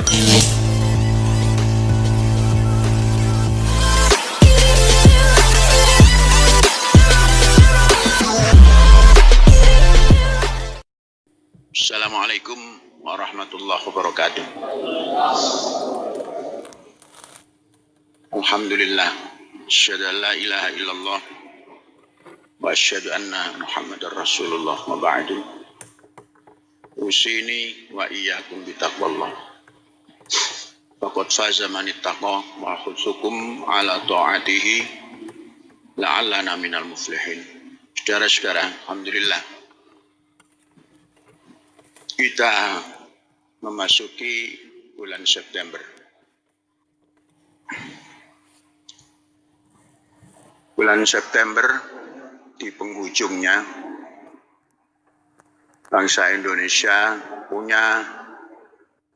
Assalamualaikum warahmatullahi wabarakatuh. Alhamdulillah, asyhadu an la ilaha illallah wa asyhadu anna Muhammadar Rasulullah wa ba'du. Usini wa iyyakum bitaqwallah. Faqad faza man ittaqa wa husukum ala ta'atihi la'allana minal muflihin. Saudara-saudara, alhamdulillah kita memasuki bulan September. Bulan September di penghujungnya bangsa Indonesia punya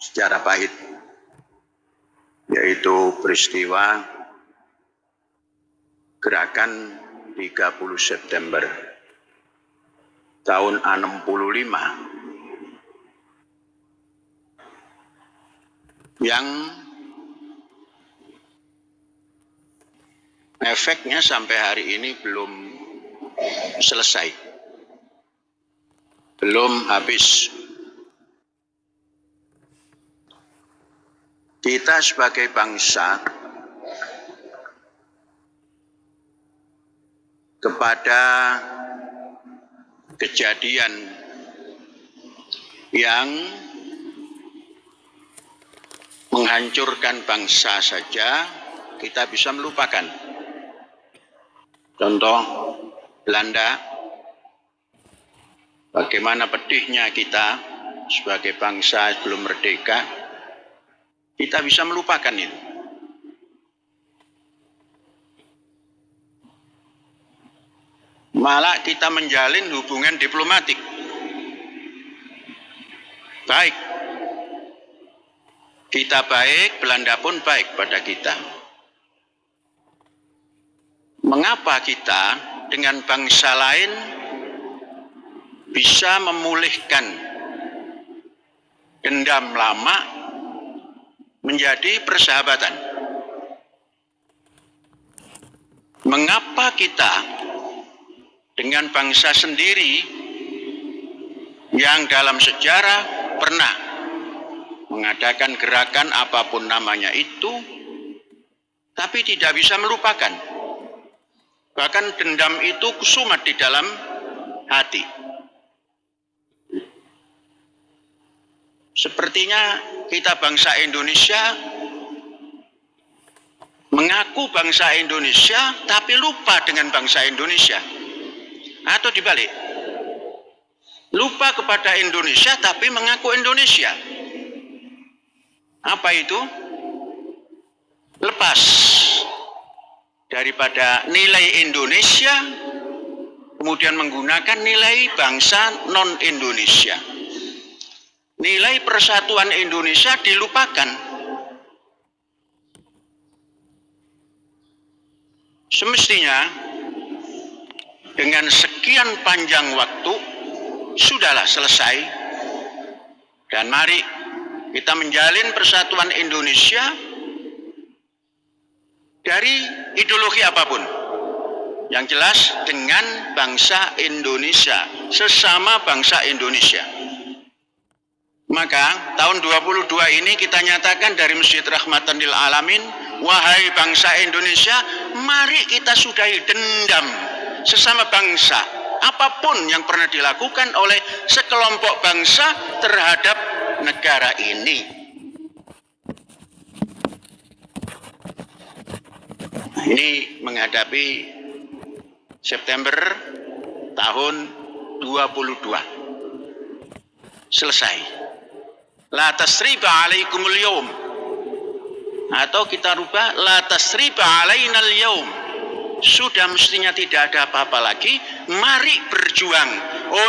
sejarah pahit, yaitu peristiwa gerakan 30 September tahun 65 yang efeknya sampai hari ini belum selesai, belum habis. Kita sebagai bangsa kepada kejadian yang menghancurkan bangsa saja kita bisa melupakan. Contoh Belanda, bagaimana pedihnya kita sebagai bangsa sebelum merdeka, kita bisa melupakan itu. Malah kita menjalin hubungan diplomatik baik. Kita baik, Belanda pun baik pada kita. Mengapa kita dengan bangsa lain bisa memulihkan dendam lama menjadi persahabatan? Mengapa kita dengan bangsa sendiri yang dalam sejarah pernah mengadakan gerakan apapun namanya itu, tapi tidak bisa melupakan. Bahkan dendam itu kusumat di dalam hati. Sepertinya kita bangsa Indonesia mengaku bangsa Indonesia, tapi lupa dengan bangsa Indonesia. Atau dibalik, lupa kepada Indonesia, tapi mengaku Indonesia. Apa itu? Lepas daripada nilai Indonesia, kemudian menggunakan nilai bangsa non-Indonesia. Nilai persatuan Indonesia dilupakan. Semestinya dengan sekian panjang waktu sudahlah selesai, dan mari kita menjalin persatuan Indonesia dari ideologi apapun. Yang jelas dengan bangsa Indonesia, sesama bangsa Indonesia. Maka tahun 22 ini kita nyatakan dari Masjid Rahmatan lil Alamin, wahai bangsa Indonesia, mari kita sudahi dendam sesama bangsa. Apapun yang pernah dilakukan oleh sekelompok bangsa terhadap negara ini. Ini menghadapi September tahun 22. Selesai. La tasriba alaikumul yaum. Atau kita rubah la tasriba alainal yaum. Sudah mestinya tidak ada apa-apa lagi. Mari berjuang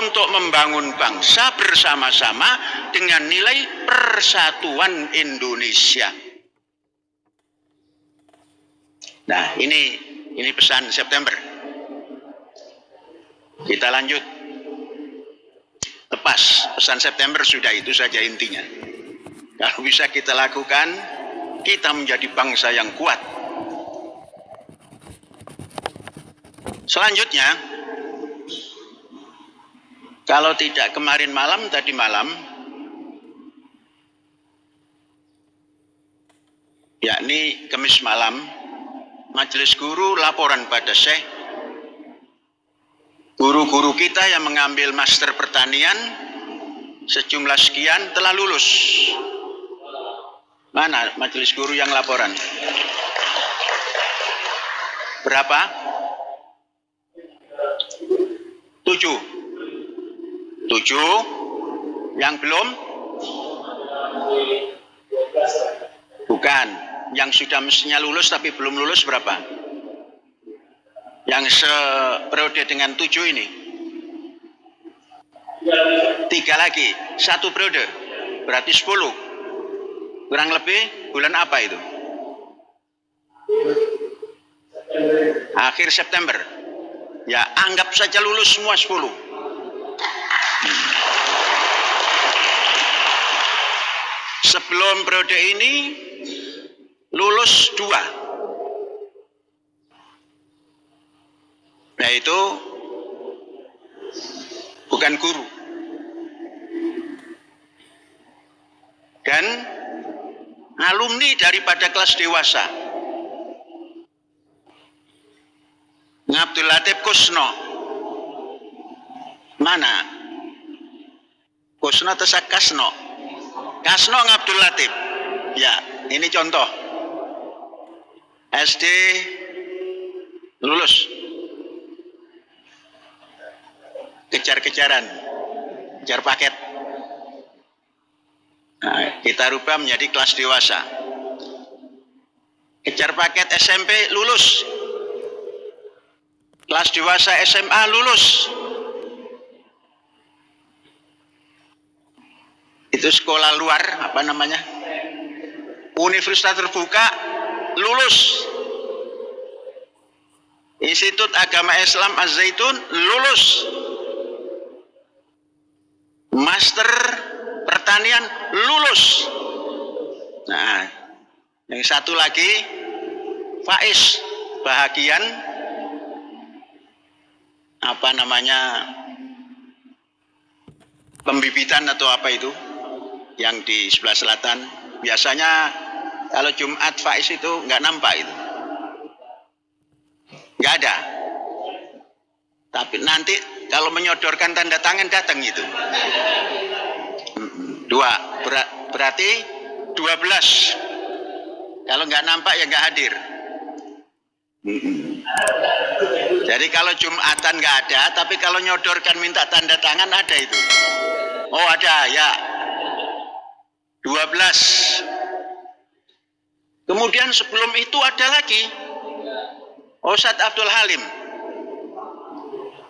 untuk membangun bangsa bersama-sama dengan nilai persatuan Indonesia. Nah, ini pesan September. Kita lanjut. Lepas pesan September sudah, itu saja intinya. Kalau bisa kita lakukan, kita menjadi bangsa yang kuat. Selanjutnya, kalau tidak kemarin malam, tadi malam, yakni Kamis malam, Majelis Guru laporan pada Syekh, guru-guru kita yang mengambil master pertanian sejumlah sekian telah lulus. Mana Majelis Guru yang laporan? Berapa? 7. Yang belum? Bukan. Yang sudah mestinya lulus tapi belum lulus berapa? Yang seperiode dengan 7 ini? 3 lagi. 1 periode. Berarti 10. Kurang lebih bulan apa itu? Akhir September. Ya, anggap saja lulus semua 10. Sebelum periode ini lulus 2. Yaitu bukan guru. Dan alumni daripada kelas dewasa. Abdul Latif Kusno. Mana? Kusno atau Kasno? Kasno Abdul Latif. Ya, ini contoh. SD lulus. Kejar-kejaran. Kejar paket. Nah, kita rubah menjadi kelas dewasa. Kejar paket SMP lulus. Kelas dewasa SMA lulus. Itu sekolah luar, apa namanya? Universitas terbuka lulus. Institut Agama Islam Az-Zaitun lulus. Master pertanian lulus. Nah, yang satu lagi Faiz Bahagian, apa namanya, pembibitan atau apa itu yang di sebelah selatan. Biasanya kalau Jumat Faiz itu nggak nampak itu, nggak ada. Tapi nanti kalau menyodorkan tanda tangan datang itu. 2 berarti 12. Kalau nggak nampak ya nggak hadir. Jadi kalau Jumatan nggak ada, tapi kalau nyodorkan minta tanda tangan ada itu. Oh ada ya. 12. Kemudian sebelum itu ada lagi Ustadz Abdul Halim.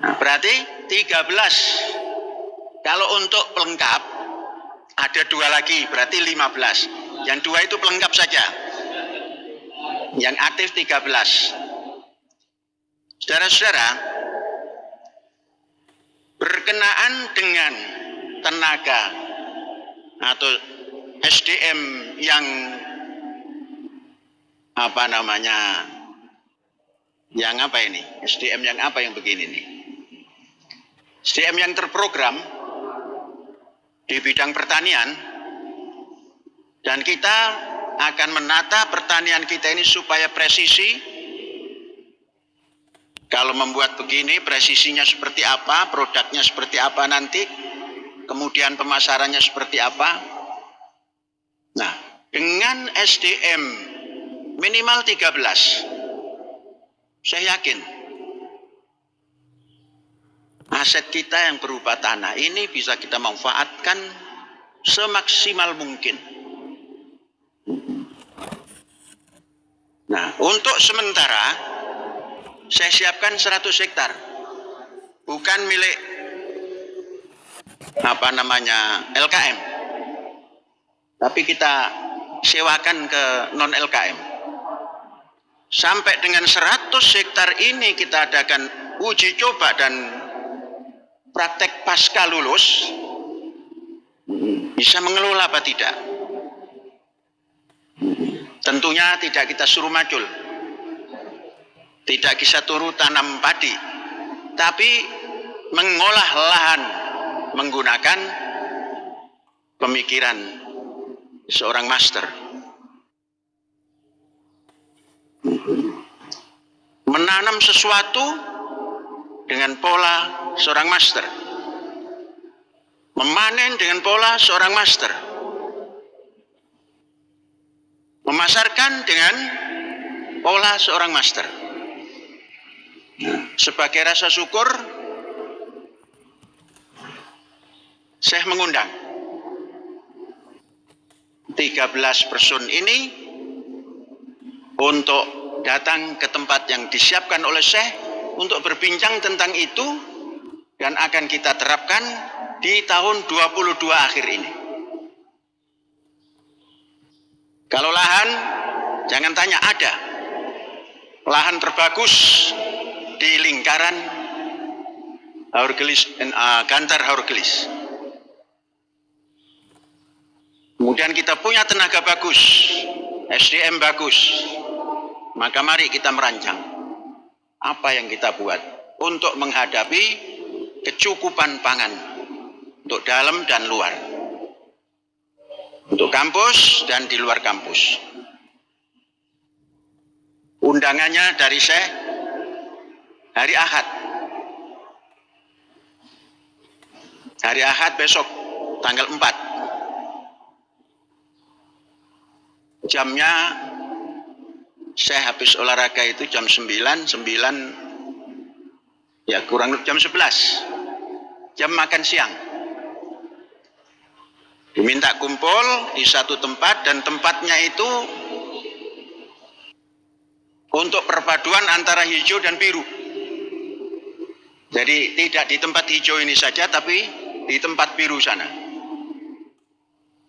Nah, berarti 13. Kalau untuk pelengkap ada 2 lagi, berarti 15. Yang 2 itu pelengkap saja. Yang aktif 13. Saudara-saudara, berkenaan dengan tenaga atau SDM yang apa namanya, yang apa ini? SDM yang apa yang begini nih? SDM yang terprogram di bidang pertanian, dan kita akan menata pertanian kita ini supaya presisi. Kalau membuat begini, presisinya seperti apa, produknya seperti apa nanti, kemudian pemasarannya seperti apa. Nah, dengan SDM minimal 13, saya yakin aset kita yang berupa tanah ini bisa kita manfaatkan semaksimal mungkin. Nah, untuk sementara saya siapkan 100 hektar, bukan milik apa namanya LKM, tapi kita sewakan ke non LKM. Sampai dengan 100 hektar ini kita adakan uji coba dan praktek pasca lulus, bisa mengelola apa tidak. Tentunya tidak kita suruh macul, tidak kita suruh tanam padi, tapi mengolah lahan menggunakan pemikiran seorang master. Menanam sesuatu dengan pola seorang master. Memanen dengan pola seorang master. Memasarkan dengan pola seorang master. Sebagai rasa syukur, saya mengundang 13 person ini untuk datang ke tempat yang disiapkan oleh Syekh untuk berbincang tentang itu, dan akan kita terapkan di tahun 22 akhir ini. Kalau lahan, jangan tanya, ada lahan terbagus di lingkaran Haurgelis, Gantar Haurgelis. Kemudian kita punya tenaga bagus, SDM bagus, maka mari kita merancang apa yang kita buat untuk menghadapi kecukupan pangan untuk dalam dan luar, untuk kampus dan di luar kampus. Undangannya dari Syekh hari Ahad. Hari Ahad besok tanggal 4. Jamnya saya habis olahraga itu jam 9 ya kurang lebih jam 11. Jam makan siang. Diminta kumpul di satu tempat, dan tempatnya itu untuk perpaduan antara hijau dan biru. Jadi tidak di tempat hijau ini saja, tapi di tempat biru sana.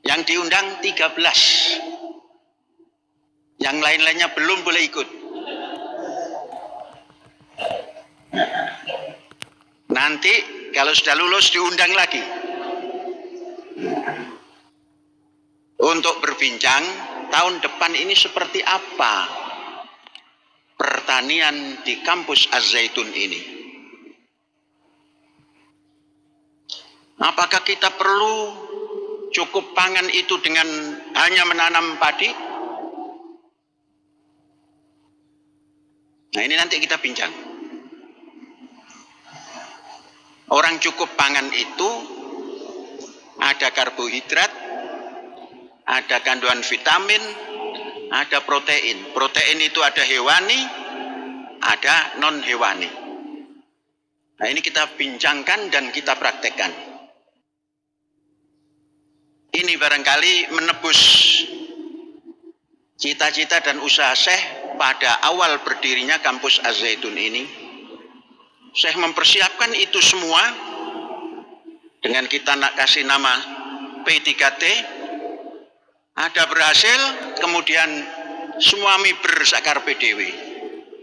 Yang diundang 13. Yang lain-lainnya belum boleh ikut. Nanti kalau sudah lulus diundang lagi untuk berbincang tahun depan ini seperti apa pertanian di kampus Az-Zaitun ini. Apakah kita perlu cukup pangan itu dengan hanya menanam padi? Nah, ini nanti kita bincang. Orang cukup pangan itu ada karbohidrat, ada kandungan vitamin, ada protein. Protein itu ada hewani, ada non hewani. Nah, ini kita bincangkan dan kita praktekkan. Ini barangkali menebus cita-cita dan usaha Syekh pada awal berdirinya kampus Az-Zaitun ini. Syekh mempersiapkan itu semua dengan kita nak kasih nama P3T. Ada berhasil, kemudian suami bersakar PDW.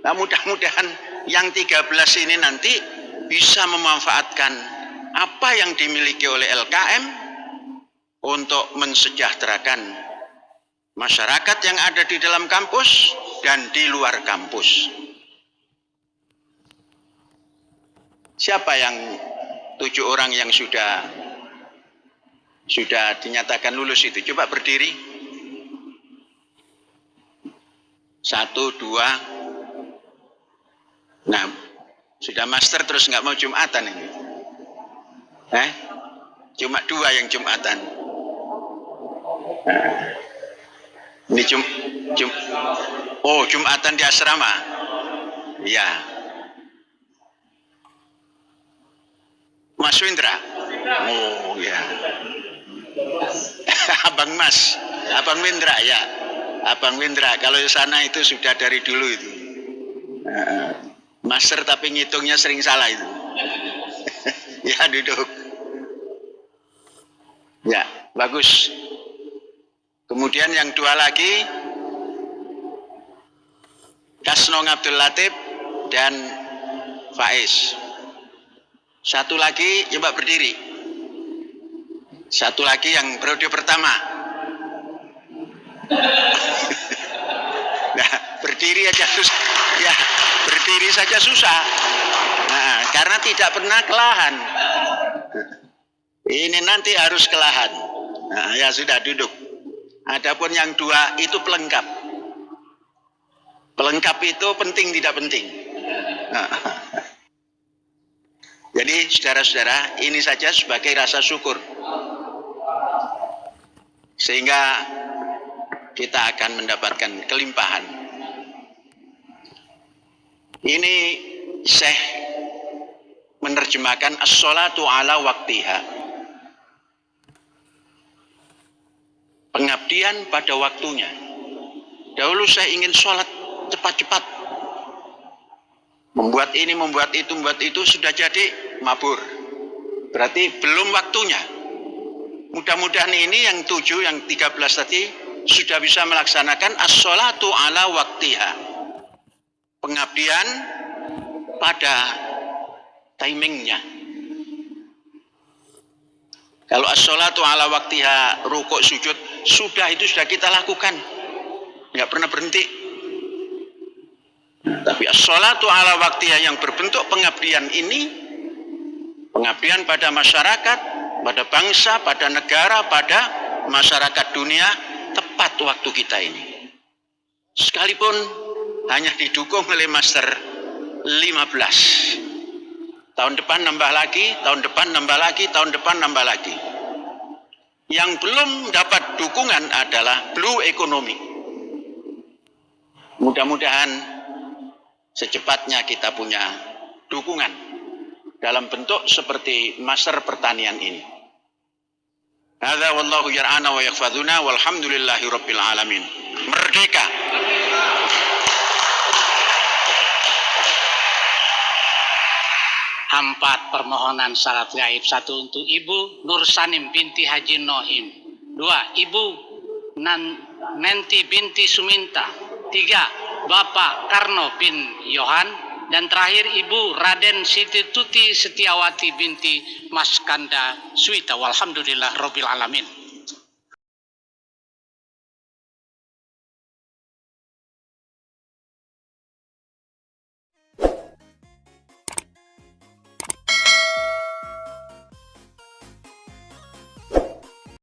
Nah, mudah-mudahan yang 13 ini nanti bisa memanfaatkan apa yang dimiliki oleh LKM untuk mensejahterakan masyarakat yang ada di dalam kampus dan di luar kampus. Siapa yang 7 orang yang sudah dinyatakan lulus itu? Coba berdiri. 1, 2. Nah, sudah master terus nggak mau Jumatan ini. Cuma 2 yang Jumatan. Nah, ini Jumatan di asrama. Ya. Mas Windra. Oh ya. Abang Mas, Abang Windra ya. Abang Windra, kalau di sana itu sudah dari dulu itu. Master tapi ngitungnya sering salah itu. Ya, duduk. Ya, bagus. Kemudian yang 2 lagi, Kasnong Abdul Latif dan Faiz. 1 lagi, coba berdiri. 1 lagi yang periode pertama. berdiri aja susah. Ya, berdiri saja susah. Nah, karena tidak pernah kelahan. Ini nanti harus kelahan. Nah, ya sudah duduk. Adapun yang dua itu pelengkap. Pelengkap itu penting tidak penting. Nah. Jadi saudara-saudara, ini saja sebagai rasa syukur. Sehingga kita akan mendapatkan kelimpahan. Ini Syekh menerjemahkan as-sholatu ala waktiha. Pengabdian pada waktunya. Dahulu saya ingin sholat cepat-cepat. Membuat ini, membuat itu sudah jadi mabur. Berarti belum waktunya. Mudah-mudahan ini yang 7, yang 13 tadi sudah bisa melaksanakan as-sholatu ala waktiha. Pengabdian pada timingnya. Kalau as-sholatu ala waktiha, rukuk, sujud, itu sudah kita lakukan. Nggak pernah berhenti. Tapi as-sholatu ala waktiha yang berbentuk pengabdian ini, pengabdian pada masyarakat, pada bangsa, pada negara, pada masyarakat dunia, tepat waktu kita ini. Sekalipun hanya didukung oleh master 15. Tahun depan nambah lagi, tahun depan nambah lagi, tahun depan nambah lagi. Yang belum dapat dukungan adalah blue economy. Mudah-mudahan secepatnya kita punya dukungan dalam bentuk seperti master pertanian ini. Hadza wallahu yar'ana wa yaghfaduna walhamdulillahi rabbil alamin. Merdeka. Empat permohonan syarat gaib. 1 untuk Ibu Nur Sanim binti Haji Noim. 2 Ibu Nanti binti Suminta. 3 Bapak Karno bin Yohan. Dan terakhir Ibu Raden Siti Tuti Setiawati binti Mas Kanda Suwita. Walhamdulillah Rabbil Alamin.